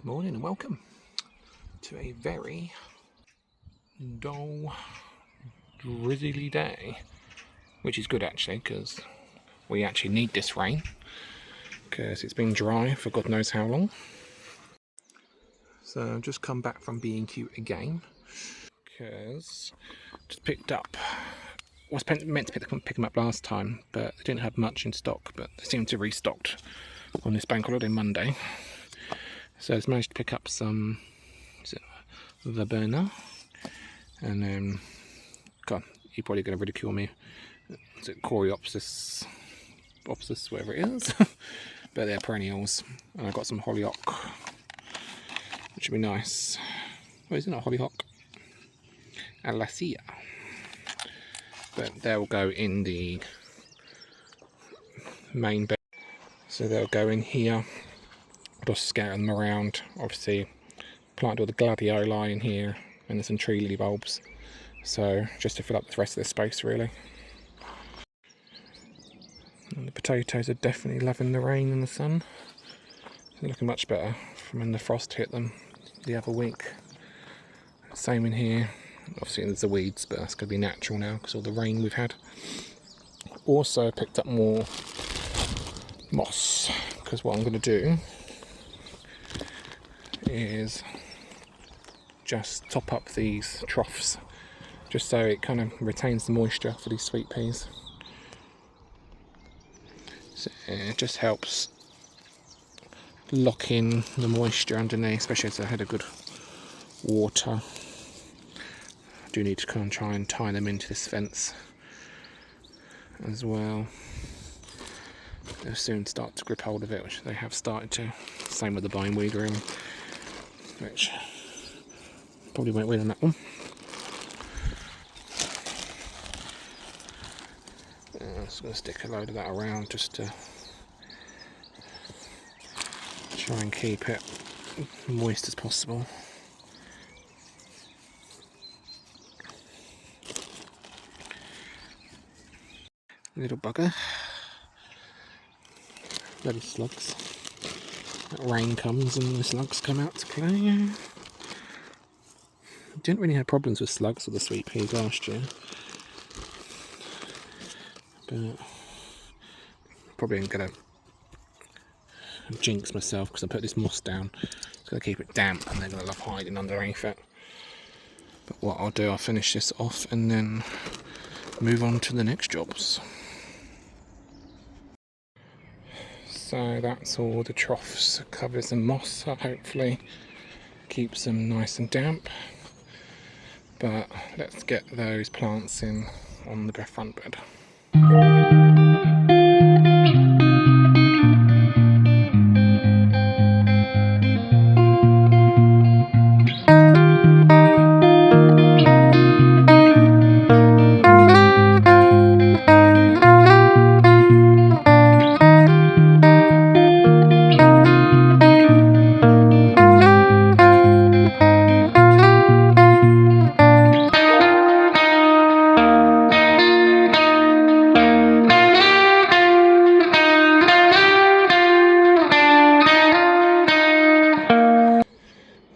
morning and welcome to a very dull, drizzly day, which is good actually because we actually need this rain because it's been dry for God knows how long. So I've just come back from B&Q again because just picked up, was meant to pick them up last time, but they didn't have much in stock, but they seem to have restocked on this bank holiday Monday. So I've managed to pick up some verbena, and then, God, you're probably going to ridicule me. Is it Coreopsis, whatever it is? But they're perennials. And I've got some hollyhock, which would be nice. Oh, is it not hollyhock? Alacia. But they'll go in the main bed. So they'll go in here. Just scatter them around. Obviously, planted all the gladioli in here, and there's some tree lily bulbs. So just to fill up the rest of the space, really. And the potatoes are definitely loving the rain and the sun. They're looking much better from when the frost hit them the other week. Same in here. Obviously there's the weeds, but that's going to be natural now because of all the rain we've had. Also picked up more moss, because what I'm going to do is just top up these troughs just so it kind of retains the moisture for these sweet peas. So it just helps lock in the moisture underneath, especially as I had a good water. I do need to kind of try and tie them into this fence as well. They'll soon start to grip hold of it, which they have started to. Same with the bindweed room, which probably won't win on that one. I'm just going to stick a load of that around just to try and keep it moist as possible. Little bugger. Bloody slugs. That rain comes and the slugs come out to play. Didn't really have problems with slugs with the sweet peas last year, but probably I'm gonna jinx myself because I put this moss down. It's gonna keep it damp and they're gonna love hiding underneath it. But what I'll do, I'll finish this off and then move on to the next jobs. So that's all the troughs covers in moss, so hopefully keeps them nice and damp. But let's get those plants in on the front bed.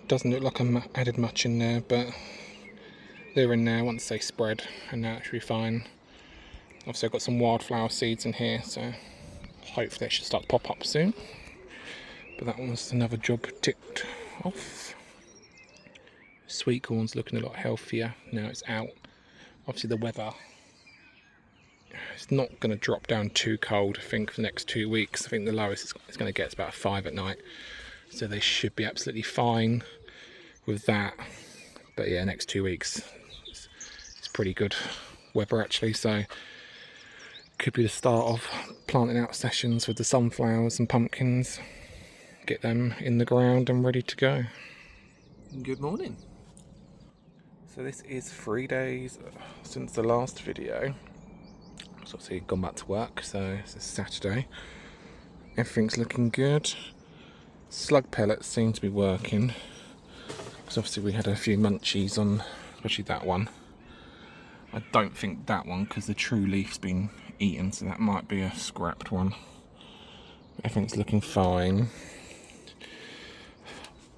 Doesn't look like I added much in there, but they're in there once they spread, and that should be fine. Obviously I've got some wildflower seeds in here, so hopefully they should start to pop up soon. But that was another job ticked off. Sweet corn's looking a lot healthier now it's out. Obviously the weather, it's not going to drop down too cold, I think, for the next 2 weeks. I think the lowest it's going to get is about 5 at night. So they should be absolutely fine with that. But yeah, next 2 weeks it's pretty good weather actually, so could be the start of planting out sessions with the sunflowers and pumpkins. Get them in the ground and ready to go. Good morning. So this is 3 days since the last video. So obviously gone back to work, so it's Saturday. Everything's looking good. Slug pellets seem to be working, because obviously we had a few munchies on, especially that one. I don't think that one, because the true leaf's been eaten, so that might be a scrapped one. Everything's looking fine.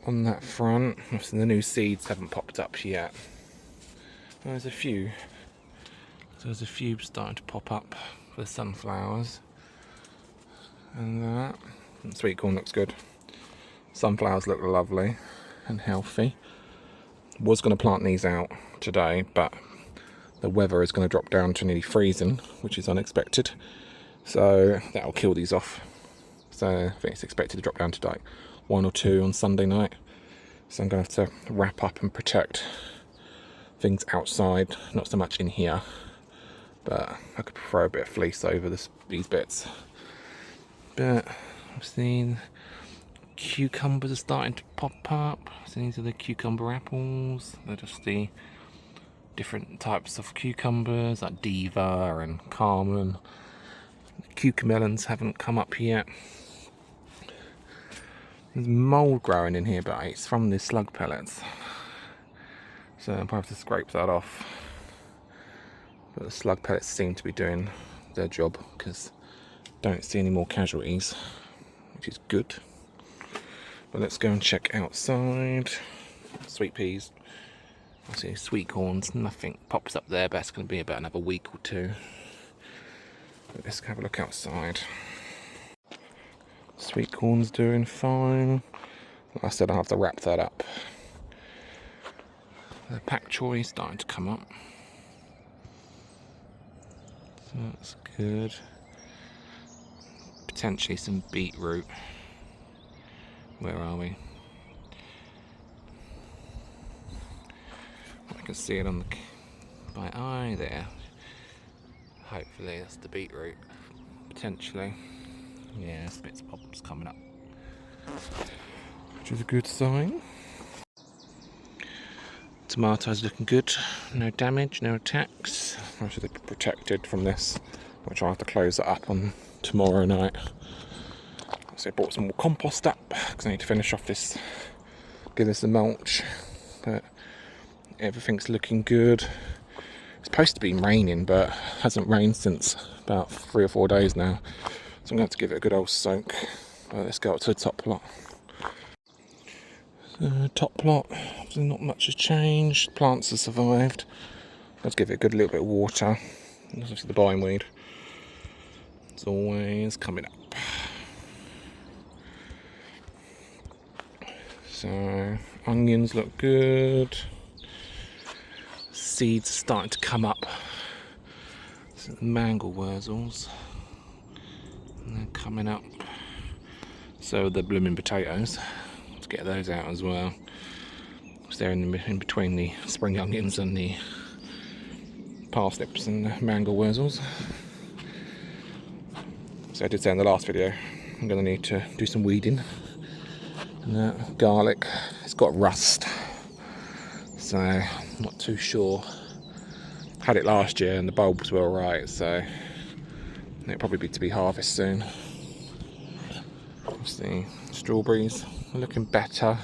on that front. Obviously the new seeds haven't popped up yet. There's a few. So there's a few starting to pop up for the sunflowers. And that. And sweet corn looks good. Sunflowers look lovely and healthy. Was going to plant these out today, but the weather is going to drop down to nearly freezing, which is unexpected. So that'll kill these off. So I think it's expected to drop down to like 1 or 2 on Sunday night. So I'm going to have to wrap up and protect things outside, not so much in here. But I could throw a bit of fleece over these bits. But I've seen cucumbers are starting to pop up. So these are the cucumber apples. They're just the different types of cucumbers, like Diva and Carmen. Cucamelons haven't come up yet. There's mould growing in here, but it's from the slug pellets. So I'll probably have to scrape that off. But the slug pellets seem to be doing their job, because I don't see any more casualties, which is good. But let's go and check outside. Sweet peas. I see sweet corns, nothing pops up there, but it's going to be about another week or 2. But let's have a look outside. Sweet corn's doing fine. Like I said, I'll have to wrap that up. The pak choi is starting to come up. So that's good. Potentially some beetroot. Where are we? I can see it on my eye there. Hopefully that's the beetroot. Potentially. Yeah, bits of pops coming up. Which is a good sign. Tomatoes looking good. No damage, no attacks. Actually they're protected from this, which I'll have to close it up on tomorrow night. So I brought some more compost up because I need to finish off this, give this a mulch. But everything's looking good. It's supposed to be raining, but it hasn't rained since about 3 or 4 days now. So I'm going to have to give it a good old soak. Let's go up to the top plot. Top plot, not much has changed. Plants have survived. Let's give it a good little bit of water. Obviously the bindweed, it's always coming up. So onions look good. Seeds are starting to come up. So the mangle wurzels, and they're coming up. So the blooming potatoes. Let's get those out as well. So they're in between the spring onions and the parsnips and the mangle wurzels. So I did say in the last video, I'm going to need to do some weeding. And garlic, it's got rust, so I'm not too sure. Had it last year and the bulbs were alright, so it'll probably be to be harvested soon. See, strawberries are looking better.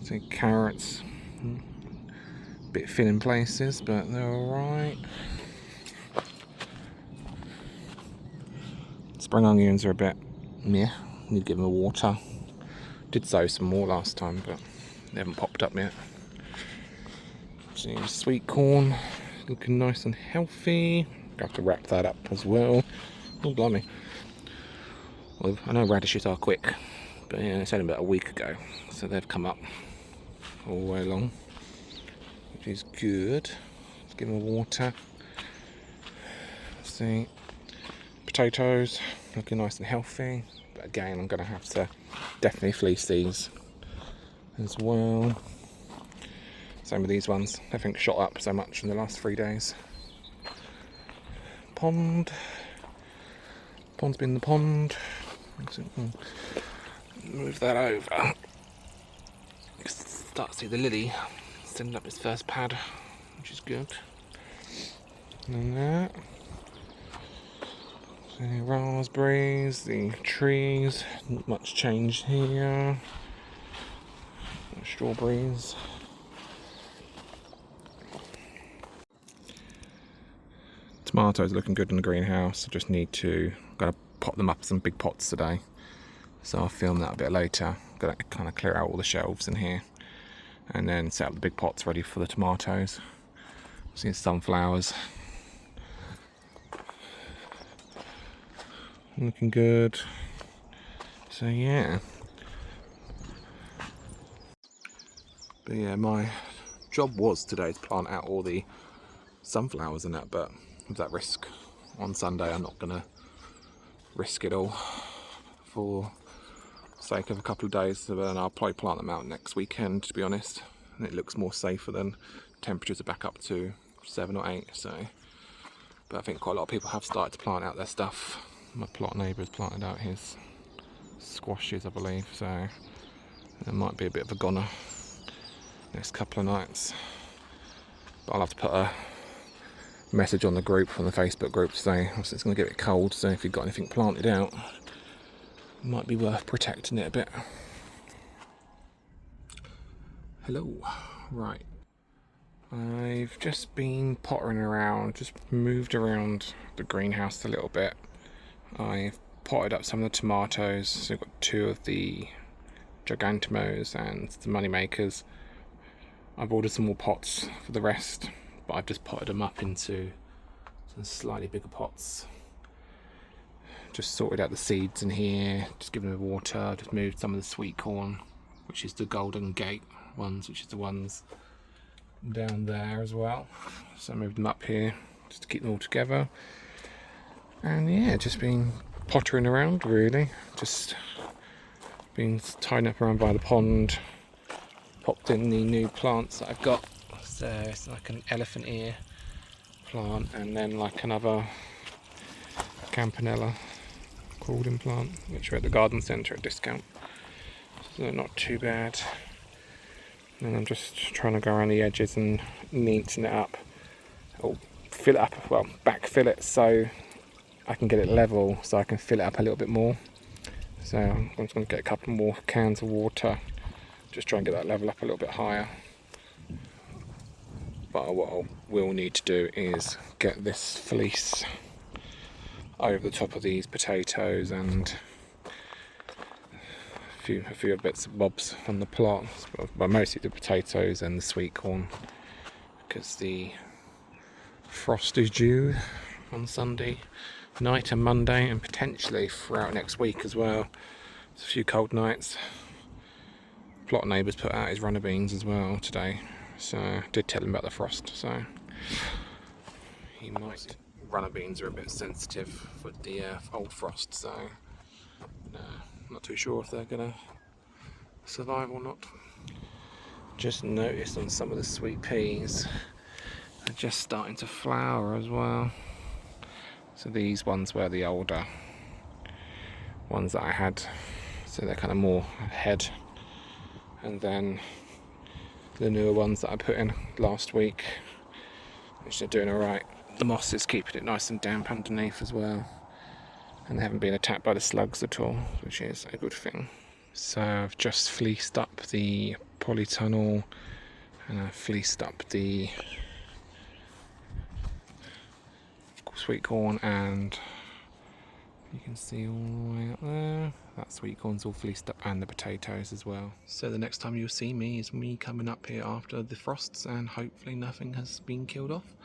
See, carrots, a bit thin in places, but they're alright. Spring onions are a bit meh, need to give them a water. Did sow some more last time, but they haven't popped up yet. See, sweet corn looking nice and healthy. Got to have to wrap that up as well. Oh blimey. Well, I know radishes are quick, but yeah, it's only about a week ago, so they've come up all the way along, which is good. Let's give them water. See, potatoes looking nice and healthy, but again, I'm going to have to definitely fleece these as well. Same with these ones. Everything's shot up so much in the last 3 days. Pond's been the pond. Move that over. Start to see the lily sending up its first pad, which is good. And that. The raspberries, the trees, not much change here. Strawberries. Tomatoes are looking good in the greenhouse. I just need to, I'm going to pop them up in some big pots today So I'll film that a bit later. Got to kind of clear out all the shelves in here, and then set up the big pots ready for the tomatoes. Seeing sunflowers. Looking good. So yeah. But yeah, my job was today to plant out all the sunflowers and that, but with that risk on Sunday, I'm not gonna risk it all for sake of a couple of days. So then I'll probably plant them out next weekend, to be honest. And it looks more safer than temperatures are back up to 7 or 8. So, but I think quite a lot of people have started to plant out their stuff. My plot neighbour has planted out his squashes, I believe. So there might be a bit of a goner next couple of nights. But I'll have to put a message on the group, on the Facebook group, to say obviously it's going to get a bit cold. So if you've got anything planted out, it might be worth protecting it a bit. Hello, right. I've just been pottering around, just moved around the greenhouse a little bit. I've potted up some of the tomatoes, so I've got 2 of the gigantimos and the moneymakers. I've ordered some more pots for the rest, but I've just potted them up into some slightly bigger pots. Just sorted out the seeds in here, just given them water, just moved some of the sweet corn, which is the Golden Gate ones, which is the ones down there as well. So I moved them up here just to keep them all together. And yeah, just been pottering around really, just been tidying up around by the pond, popped in the new plants that I've got. So it's like an elephant ear plant and then like another campanella crawling plant, which are at the garden centre at discount. So they're not too bad. And I'm just trying to go around the edges and neaten it up, or fill it up, well, backfill it so I can get it level, so I can fill it up a little bit more. So I'm just going to get a couple more cans of water, just try and get that level up a little bit higher. But what I will need to do is get this fleece over the top of these potatoes and a few bits and bobs from the plants, but mostly the potatoes and the sweet corn, because the frost is due on Sunday night and Monday, and potentially throughout next week as well. There's a few cold nights. Plot neighbours put out his runner beans as well today, so I did tell him about the frost, so he might. Runner beans are a bit sensitive with the old frost, so I'm not too sure if they're gonna survive or not. Just noticed on some of the sweet peas, they're just starting to flower as well. So these ones were the older ones that I had, so they're kind of more ahead. And then the newer ones that I put in last week, which are doing alright. The moss is keeping it nice and damp underneath as well. And they haven't been attacked by the slugs at all, which is a good thing. So I've just fleeced up the polytunnel, and I've fleeced up the sweet corn, and you can see all the way up there, that sweet corn's all fleeced up, and the potatoes as well. So the next time you'll see me is me coming up here after the frosts, and hopefully nothing has been killed off.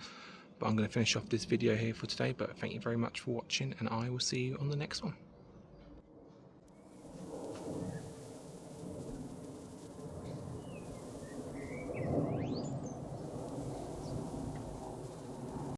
But I'm going to finish off this video here for today, but thank you very much for watching, and I will see you on the next one.